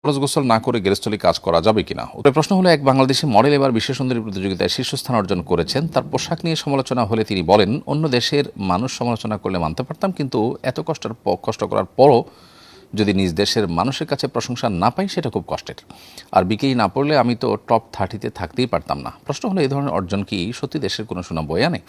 ফরজ গোসল না করে গেরস্থলী কাজ করা যাবে কিনা? উত্তর প্রশ্ন হলো, এক বাংলাদেশি মডেল এবার বিশ্ব সুন্দরী প্রতিযোগিতায় শীর্ষস্থান অর্জন করেছেন। তার পোশাক নিয়ে সমালোচনা হলে তিনি বলেন, অন্য দেশের মানুষ সমালোচনা করলে মানতে পারতাম, কিন্তু এত কষ্ট করার পরও যদি নিজ দেশের মানুষের কাছে প্রশংসা না পাই সেটা খুব কষ্টের। আর বিকেই না পড়লে আমি তো টপ 30-তে থাকতেই পারতাম না। প্রশ্ন হলো, এই ধরনের অর্জন কি সত্যি দেশের কোনো সুনাম বয়ে আনে?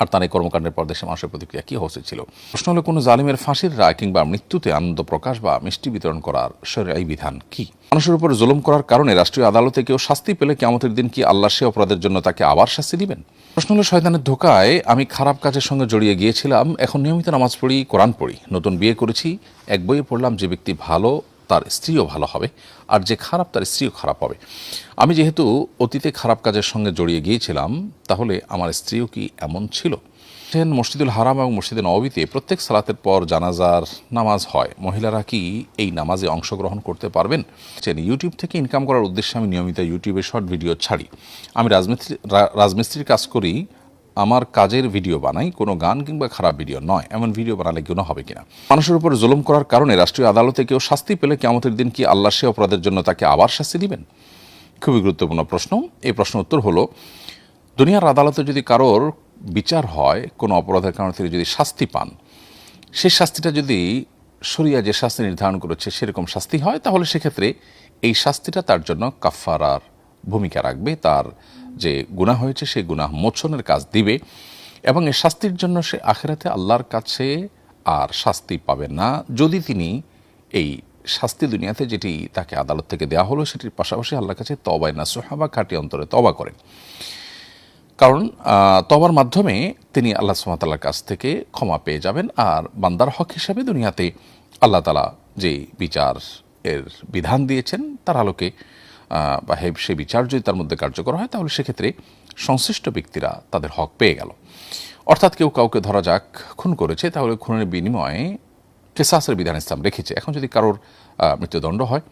আর তার এই কর্মকাণ্ডের পর দেশের মানুষের প্রতিক্রিয়া কী হওয়া উচিত ছিল? প্রশ্ন হলো, কোনো জালিমের ফাঁসির রায় কিংবা মৃত্যুতে আনন্দ প্রকাশ বা মিষ্টি বিতরণ করার শরীয়ী বিধান কি? মানুষের উপর জুলুম করার কারণে রাষ্ট্রীয় আদালতে কেউ শাস্তি পেলে কিয়ামতের দিন কি আল্লাহ সে অপরাধের জন্য তাকে আবার শাস্তি দিবেন? প্রশ্ন হলো, শয়তানের ধোকায় আমি খারাপ কাজের সঙ্গে জড়িয়ে গিয়েছিলাম, এখন নিয়মিত নামাজ পড়ি, কোরআন পড়ি, নতুন বিয়ে করেছি, এক বইয়ে পড়লাম যে ব্যক্তি ভালো তার স্ত্রীও ভালো হবে, আর যে খারাপ তার স্ত্রীও খারাপ হবে। আমি যেহেতু অতীতে খারাপ কাজের সঙ্গে জড়িয়ে গিয়েছিলাম, তাহলে আমার স্ত্রীও কি এমন ছিল? মসজিদুল হারাম এবং মসজিদে নববীতে প্রত্যেক সালাতের পর জানাজার নামাজ হয়, মহিলারা কি এই নামাজে অংশগ্রহণ করতে পারবেন? ইউটিউব থেকে ইনকাম করার উদ্দেশ্যে আমি নিয়মিত ইউটিউবে শর্ট ভিডিও ছাড়ি। আমি রাজমিস্ত্রির কাজ করি, আমার কাজের ভিডিও বানাই, কোনো গান কিংবা খারাপ ভিডিও নয়। এমন ভিডিও বানালে গুনাহ হবে কিনা? মানুষের উপর জুলুম করার কারণে রাষ্ট্রীয় আদালতে কেউ শাস্তি পেলে কিয়ামতের দিন কি আল্লাহ সে অপরাধের জন্য তাকে আবার শাস্তি দিবেন? খুবই গুরুত্বপূর্ণ প্রশ্ন। এই প্রশ্ন উত্তর হলো, দুনিয়ার আদালতে যদি কারোর বিচার হয়, কোনো অপরাধের কারণে তিনি যদি শাস্তি পান, সেই শাস্তিটা যদি শরিয়া যে শাস্তি নির্ধারণ করেছে সেরকম শাস্তি হয়, তাহলে সেক্ষেত্রে এই শাস্তিটা তার জন্য কাফফারার ভূমিকা রাখবে। তার যে গুনাহ হয়েছে সেই গুনাহ মোচনের কাজ দিবে, এবং এই শাস্তির জন্য সে আখিরাতে আল্লাহর কাছে আর শাস্তি পাবে না, যদি তিনি এই শাস্তি দুনিয়াতে যেটি তাকে আদালত থেকে দেওয়া হলো সেটির পাশাপাশি আল্লাহর কাছে তওবায়ে নাসুহা বা খাঁটি অন্তরে তওবা করেন। কারণ তওবার মাধ্যমে তিনি আল্লাহ সুবহানাহু ওয়া তাআলার কাছ থেকে ক্ষমা পেয়ে যাবেন, আর বান্দার হক হিসাবে দুনিয়াতে আল্লাহ তাআলা যে বিচার এর বিধান দিয়েছেন তার আলোকে বা সে বিচার যদি তার মধ্যে কার্যকর হয়, তাহলে সেক্ষেত্রে সংশ্লিষ্ট ব্যক্তিরা তাদের হক পেয়ে গেল। অর্থাৎ কেউ কাউকে ধরা যাক খুন করেছে, তাহলে খুনের বিনিময়ে কেসাসের বিধান ইসলাম রেখেছে। এখন যদি কারোর মৃত্যুদণ্ড হয়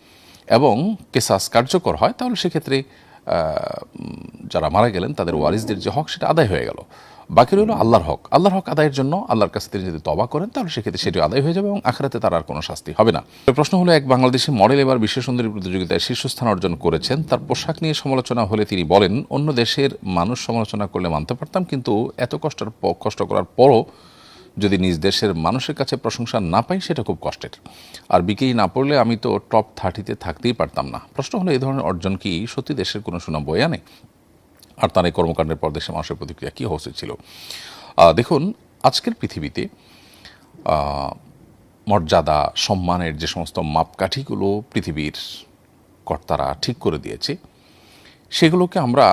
এবং কেসাস কার্যকর হয়, তাহলে সেক্ষেত্রে যারা মারা গেলেন তাদের ওয়ারিসদের যে হক সেটা আদায় হয়ে গেল। বাকি রইল আল্লাহর হক। আল্লাহর হক আদায়ের জন্য আল্লাহর কাছে তিনি যদি তওবা করেন, তাহলে সেক্ষেত্রে সেটি আদায় হয়ে যাবে এবং আখিরাতে তার আর কোনো শাস্তি হবে না। প্রশ্ন হলো, এক বাংলাদেশি মডেল এবার বিশ্ব সুন্দরী প্রতিযোগিতায় শীর্ষস্থান অর্জন করেছেন। তার পোশাক নিয়ে সমালোচনা হলে তিনি বলেন, অন্য দেশের মানুষ সমালোচনা করলে মানতে পারতাম, কিন্তু এত কষ্ট করার পরও যদি নিজ দেশের মানুষের কাছে প্রশংসা না পাই সেটা খুব কষ্টের। আর বিকেই না পড়লে আমি তো টপ 30-তে থাকতেই পারতাম না। প্রশ্ন হলো, এই ধরনের অর্জন কি সত্যি দেশের কোনো সুনাম বয়ে আনে? আর তার এই কর্মকাণ্ডের পর দেশের মানুষের প্রতিক্রিয়া কী হওয়া উচিত ছিল? দেখুন, আজকের পৃথিবীতে মর্যাদা সম্মানের যে সমস্ত মাপকাঠিগুলো পৃথিবীর কর্তারা ঠিক করে দিয়েছে, সেগুলোকে আমরা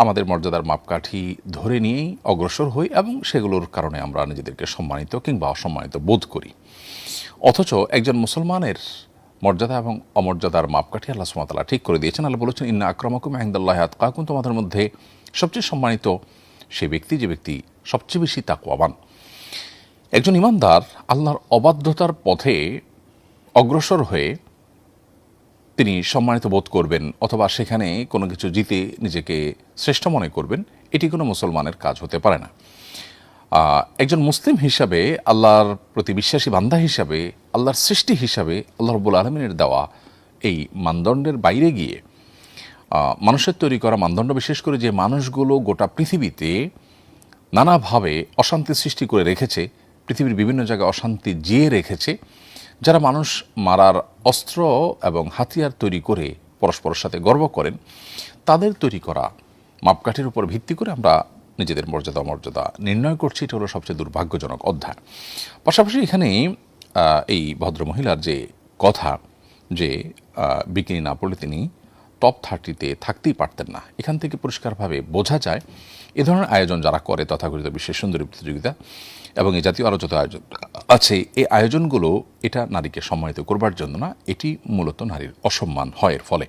আমাদের মর্যাদার মাপকাঠি ধরে নিয়েই অগ্রসর হই, এবং সেগুলোর কারণে আমরা নিজেদেরকে সম্মানিত কিংবা অসম্মানিত বোধ করি। অথচ একজন মুসলমানের মর্যাদা এবং অমর্যাদার মাপকাঠি আল্লাহ সুবহানাহু ওয়া তাআলা ঠিক করে দিয়েছেন। আল্লাহ বলেছেন, ইন্না আকরামাকুম ইনদাল্লাহি আতকাকুম, তোমাদের মধ্যে সবচেয়ে সম্মানিত সে ব্যক্তি যে ব্যক্তি সবচেয়ে বেশি তাকওয়াবান। একজন ইমানদার আল্লাহর অবাধ্যতার পথে অগ্রসর হয়ে তিনি সম্মানিত বোধ করবেন, অথবা সেখানে কোনো কিছু জিতে নিজেকে শ্রেষ্ঠ মনে করবেন, এটি কোনো মুসলমানের কাজ হতে পারে না। একজন মুসলিম হিসাবে, আল্লাহর প্রতি বিশ্বাসী বান্দা হিসাবে, আল্লাহর সৃষ্টি হিসাবে আল্লাহ রাব্বুল আলামিনের দেওয়া এই মানদণ্ডের বাইরে গিয়ে মানুষের তৈরি করা মানদণ্ড, বিশেষ করে যে মানুষগুলো গোটা পৃথিবীতে নানাভাবে অশান্তি সৃষ্টি করে রেখেছে, পৃথিবীর বিভিন্ন জায়গায় অশান্তি জিয়ে রেখেছে, যারা মানুষ মারার অস্ত্র এবং হাতিয়ার তৈরি করে পরস্পরের সাথে গর্ব করেন, তাদের তৈরি করা মাপকাঠির উপর ভিত্তি করে আমরা নিজেদের মর্যাদা অমর্যাদা নির্ণয় করছি। এটা হলো সবচেয়ে দুর্ভাগ্যজনক অধ্যায়। পাশাপাশি এখানে এই ভদ্রমহিলার যে কথা যে বিকিনি না পড়লে তিনি টপ 30-তে থাকতেই পারতেন না, এখান থেকে পরিষ্কারভাবে বোঝা যায় এ ধরনের আয়োজন যারা করে, তথাকথিত বিশ্ব সুন্দরী প্রতিযোগিতা এবং এই জাতীয় আরও যত আয়োজন আছে, এই আয়োজনগুলো এটা নারীকে সম্মানিত করবার জন্য না, এটি মূলত নারীর অসম্মান হয়। এর ফলে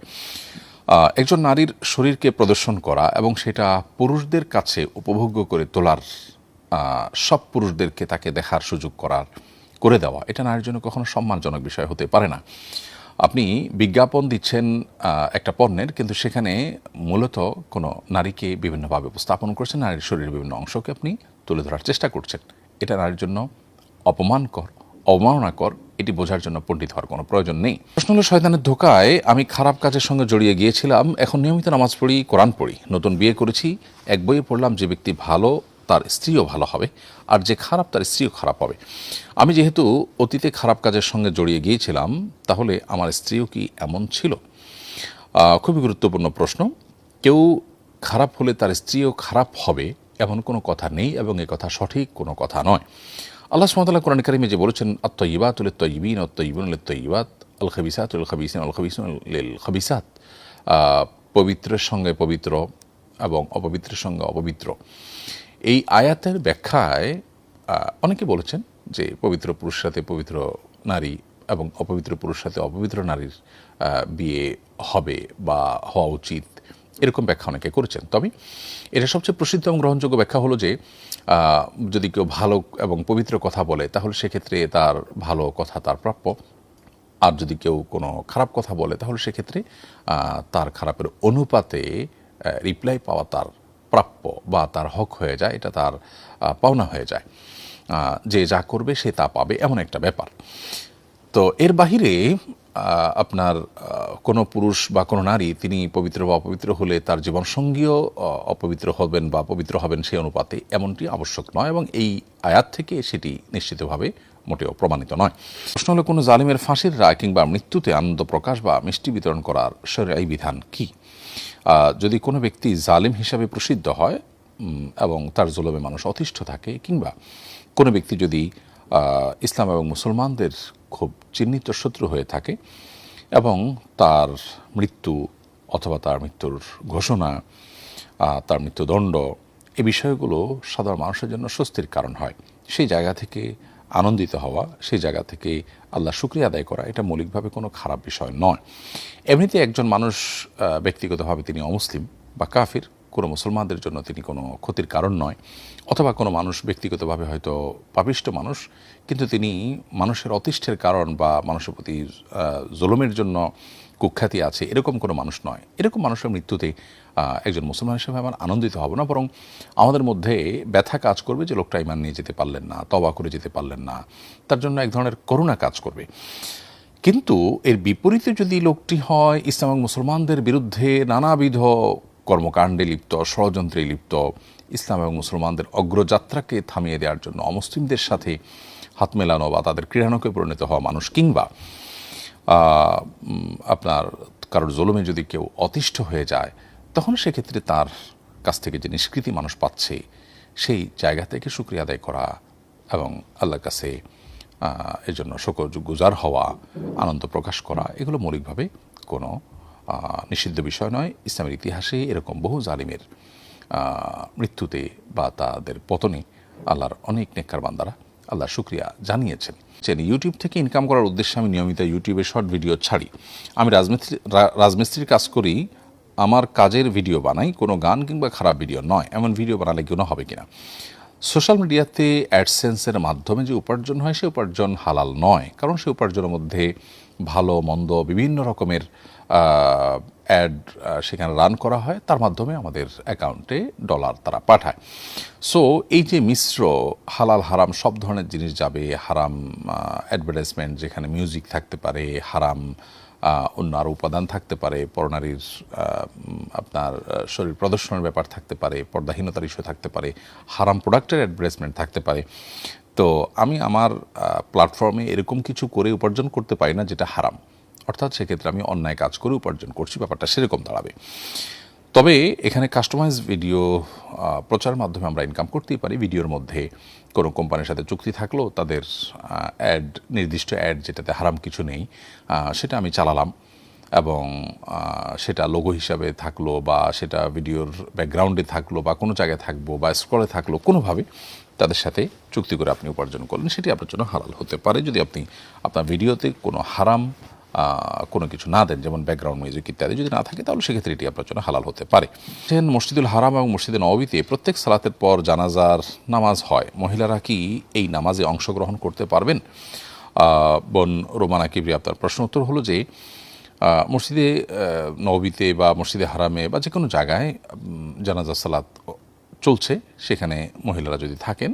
একজন নারীর শরীরকে প্রদর্শন করা এবং সেটা পুরুষদের কাছে উপভোগ্য করে তোলার, সব পুরুষদেরকে তাকে দেখার সুযোগ করে দেওয়া, এটা নারীর জন্য কখনো সম্মানজনক বিষয় হতে পারে না। আপনি বিজ্ঞাপন দিচ্ছেন একটা পণ্যের, কিন্তু সেখানে মূলত কোনো নারীকে বিভিন্নভাবে উপস্থাপন করছেন, নারীর শরীরের বিভিন্ন অংশকে আপনি তুলে ধরার চেষ্টা করছেন, এটা নারীর জন্য অপমানকর, অবমাননাকর এটি বোঝার জন্য পণ্ডিত হওয়ার কোনো প্রয়োজন নেই। প্রশ্ন হলো, শয়তানের ধোকায় আমি খারাপ কাজের সঙ্গে জড়িয়ে গিয়েছিলাম, এখন নিয়মিত নামাজ পড়ি, কোরআন পড়ি, নতুন বিয়ে করেছি, এক বইয়ে পড়লাম যে ব্যক্তি ভালো তার স্ত্রীও ভালো হবে, আর যে খারাপ তার স্ত্রীও খারাপ হবে। আমি যেহেতু অতীতে খারাপ কাজের সঙ্গে জড়িয়ে গিয়েছিলাম, তাহলে আমার স্ত্রীও কি এমন ছিল? খুবই গুরুত্বপূর্ণ প্রশ্ন। কেউ খারাপ হলে তার স্ত্রীও খারাপ হবে এমন কোনো কথা নেই, এবং এ কথা সঠিক কোনো কথা নয়। আল্লাহ সুবহানাহু ওয়া তাআলা কোরআন কারীমে যে বলেছেন, আত-তাইয়্যিবাতু লিত-তাইয়্যিবিন ওয়াত-তাইয়্যিবুনা লিত-তাইয়্যিবাত, আল-খাবিসাতু লিল-খাবিসিন ওয়াল-খাবিসুনা লিল-খাবিসাত। পবিত্রের সঙ্গে পবিত্র এবং অপবিত্রের সঙ্গে অপবিত্র। এই আয়াতের ব্যাখ্যায় অনেকে বলেছেন যে পবিত্র পুরুষের সাথে পবিত্র নারী এবং অপবিত্র পুরুষের সাথে অপবিত্র নারীর বিয়ে হবে বা হওয়া উচিত, এরকম ব্যাখ্যা অনেকে করেছেন। তবে এটা সবচেয়ে প্রসিদ্ধ এবং গ্রহণযোগ্য ব্যাখ্যা হলো যে যদি কেউ ভালো এবং পবিত্র কথা বলে তাহলে সেক্ষেত্রে তার ভালো কথা তার প্রাপ্য, আর যদি কেউ কোনো খারাপ কথা বলে তাহলে সেক্ষেত্রে তার খারাপের অনুপাতে রিপ্লাই পাওয়া তার প্রাপ্য বা তার হক হয়ে যায়, এটা তার পাওনা হয়ে যায়। যে যা করবে সে তা পাবে, এমন একটা ব্যাপার। তো এর বাহিরে আপনার কোনো পুরুষ বা কোনো নারী তিনি পবিত্র বা অপবিত্র হলে তার জীবনসঙ্গীও অপবিত্র হবেন বা পবিত্র হবেন সেই অনুপাতে, এমনটি আবশ্যক নয়, এবং এই আয়াত থেকে সেটি নিশ্চিতভাবে মোটেও প্রমাণিত নয়। প্রশ্ন হলো, কোনো জালিমের ফাঁসির রায় কিংবা মৃত্যুতে আনন্দ প্রকাশ বা মিষ্টি বিতরণ করার শরীয়ী বিধান কি? যদি কোনো ব্যক্তি জালিম হিসাবে প্রসিদ্ধ হয় এবং তার জুলুমে মানুষ অতিষ্ঠ থাকে, কিংবা কোনো ব্যক্তি যদি ইসলাম এবং মুসলমানদের খুব চিহ্নিত শত্রু হয়ে থাকে এবং তার মৃত্যু অথবা তার মৃত্যুর ঘোষণা, তার মৃত্যুদণ্ড, এই বিষয়গুলো সাধারণ মানুষের জন্য স্বস্তির কারণ হয়, সেই জায়গা থেকে আনন্দিত হওয়া, সেই জায়গা থেকে আল্লাহ শুকরিয়া আদায় করা, এটা মৌলিকভাবে কোনো খারাপ বিষয় নয়। এমনিতে একজন মানুষ ব্যক্তিগতভাবে তিনি অমুসলিম বা কাফির, কোনো মুসলমানদের জন্য তিনি কোনো ক্ষতির কারণ নয়। অথবা কোনো মানুষ ব্যক্তিগতভাবে হয়তো পাপিষ্ট মানুষ, কিন্তু তিনি মানুষের অতিষ্ঠের কারণ বা মানুষের প্রতি জুলুমের জন্য কুখ্যাতি আছে, এরকম কোনো মানুষ নয়। এরকম মানুষের মৃত্যুতে একজন মুসলমান হিসেবে আমার আনন্দিত হব না, বরং আমাদের মধ্যে ব্যথা কাজ করবে যে লোকটা ঈমান নিয়ে যেতে পারলেন না, তওবা করে যেতে পারলেন না, তার জন্য এক ধরনের করুণা কাজ করবে। কিন্তু এর বিপরীতে যদি লোকটি হয় ইসলাম এবং মুসলমানদের বিরুদ্ধে নানাবিধ কর্মকাণ্ডে লিপ্ত, ষড়যন্ত্রে লিপ্ত, ইসলাম এবং মুসলমানদের অগ্রযাত্রাকে থামিয়ে দেওয়ার জন্য অমুসলিমদের সাথে হাত মেলানো বা তাদের ক্রীড়ানকে পরিণত হওয়া মানুষ, কিংবা আপনার কারোর জুলুমে যদি কেউ অতিষ্ঠ হয়ে যায়, তখন সেক্ষেত্রে তার কাছ থেকে যে নিষ্কৃতি মানুষ পাচ্ছে সেই জায়গা থেকে শুকরিয়া আদায় করা এবং আল্লাহর কাছে এর জন্য শুকরগুজার হওয়া, আনন্দ প্রকাশ করা, এগুলো মৌলিকভাবে কোনো নিষিদ্ধ বিষয় নয়। ইসলামের ইতিহাসে এরকম বহু জালিমের মৃত্যুতে বা তাদের পতনে আল্লাহর অনেক নেককার বান্দারা আল্লাহ শুকরিয়া জানিয়েছেন। ইউটিউব থেকে ইনকাম করার উদ্দেশ্যে আমি নিয়মিত ইউটিউবে শর্ট ভিডিও ছাড়ি। আমি রাজমিস্ত্রির কাজ করি, আমার কাজের ভিডিও বানাই, কোনো গান কিংবা খারাপ ভিডিও নয়। এমন ভিডিও বানালে গুনাহ হবে কিনা? সোশ্যাল মিডিয়াতে অ্যাডসেন্সের মাধ্যমে যে উপার্জন হয় সে উপার্জন হালাল নয়, কারণ সে উপার্জনের মধ্যে ভালো মন্দ বিভিন্ন রকমের অ্যাড সেখানে রান করা হয়, তার মাধ্যমে আমাদের অ্যাকাউন্টে ডলার তারা পাঠায়। সো এই যে মিশ্র হালাল হারাম সব ধরনের জিনিস যাবে, হারাম অ্যাডভার্টাইজমেন্ট যেখানে মিউজিক থাকতে পারে, হারাম অন্য আরও উপাদান থাকতে পারে, পরনারীর আপনার শরীর প্রদর্শনের ব্যাপার থাকতে পারে, পর্দাহীনতার ইস্যু থাকতে পারে, হারাম প্রোডাক্টের অ্যাডভার্টাইজমেন্ট থাকতে পারে। তো আমি আমার প্ল্যাটফর্মে এরকম কিছু করে উপার্জন করতে পারি না যেটা হারাম, অর্থাৎ সেক্ষেত্রে আমি অন্যায় কাজ করে উপার্জন করছি, ব্যাপারটা সেরকম দাঁড়াবে। তবে এখানে কাস্টমাইজ ভিডিও প্রচারের মাধ্যমে আমরা ইনকাম করতেই পারি। ভিডিওর মধ্যে কোনো কোম্পানির সাথে চুক্তি থাকলো, তাদের অ্যাড, নির্দিষ্ট অ্যাড যেটাতে হারাম কিছু নেই, সেটা আমি চালালাম এবং সেটা লোগো হিসাবে থাকলো বা সেটা ভিডিওর ব্যাকগ্রাউন্ডে থাকলো বা কোনো জায়গায় থাকবো বা স্ক্রলে থাকলো, কোনোভাবে তাদের সাথে চুক্তি করে আপনি উপার্জন করলেন, সেটি আপনার জন্য হালাল হতে পারে যদি আপনি আপনার ভিডিওতে কোনো হারাম কোনো কিছু না দেন, যেমন ব্যাকগ্রাউন্ড মিউজিক ইত্যাদি যদি না থাকে, তাহলে সেক্ষেত্রে এটি আপনার জন্য হালাল হতে পারে। মসজিদুল হারাম এবং মসজিদে নববীতে প্রত্যেক সালাতের পর জানাজার নামাজ হয়, মহিলারা কি এই নামাজে অংশগ্রহণ করতে পারবেন? বোন রোমানা কিবরি, আপনার প্রশ্ন উত্তর হলো যে মসজিদে নববীতে বা মসজিদে হারামে বা যে কোনো জায়গায় জানাজা সালাত চলছে, সেখানে মহিলারা যদি থাকেন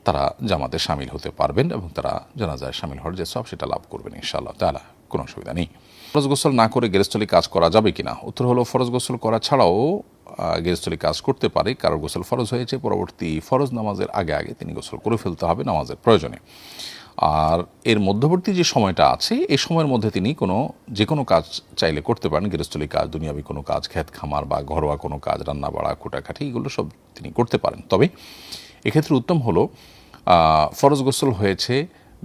তারা জামাতে শামিল হতে পারবেন এবং তারা জানাজায় শামিল হওয়ার যে সব সেটা লাভ করবেন ইনশাআল্লাহ তাআলা, কোনো অসুবিধা নেই। ফরজ গোসল না করে গেরস্থলী কাজ করা যাবে কিনা? উত্তর হলো ফরজ গোসল করা ছাড়াও গেরস্থলী কাজ করতে পারে। কারোর গোসল ফরজ হয়েছে, পরবর্তী ফরজ নামাজের আগে আগে তিনি গোসল করে ফেলতে হবে নামাজের প্রয়োজনে। আর এর মধ্যবর্তী যে সময়টা আছে এই সময়ের মধ্যে তিনি যে কোনো কাজ চাইলে করতে পারেন। গৃহস্থলী কাজ, দুনিয়াবি কোনো কাজ, ক্ষেত খামার বা ঘরোয়া কোনো কাজ, রান্না বাড়া, কুটাকাটি, এগুলো সব তিনি করতে পারেন। তবে এক্ষেত্রে উত্তম হলো ফরজ গোসল হয়েছে,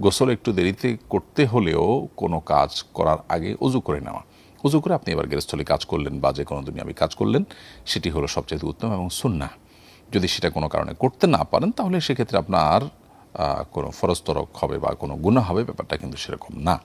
গোসল একটু দেরিতে করতে হলেও কোনো কাজ করার আগে অজু করে নেওয়া। অজু করে আপনি এবার গৃহস্থলী কাজ করলেন বা যে কোনো দুনিয়াবি কাজ করলেন, সেটি হলো সবচেয়ে উত্তম এবং সুন্নাহ। যদি সেটা কোনো কারণে করতে না পারেন তাহলে সেক্ষেত্রে আপনার কোনো ফরজ তরক হবে বা কোনো গুনাহ হবে, ব্যাপারটা কিন্তু সেরকম না।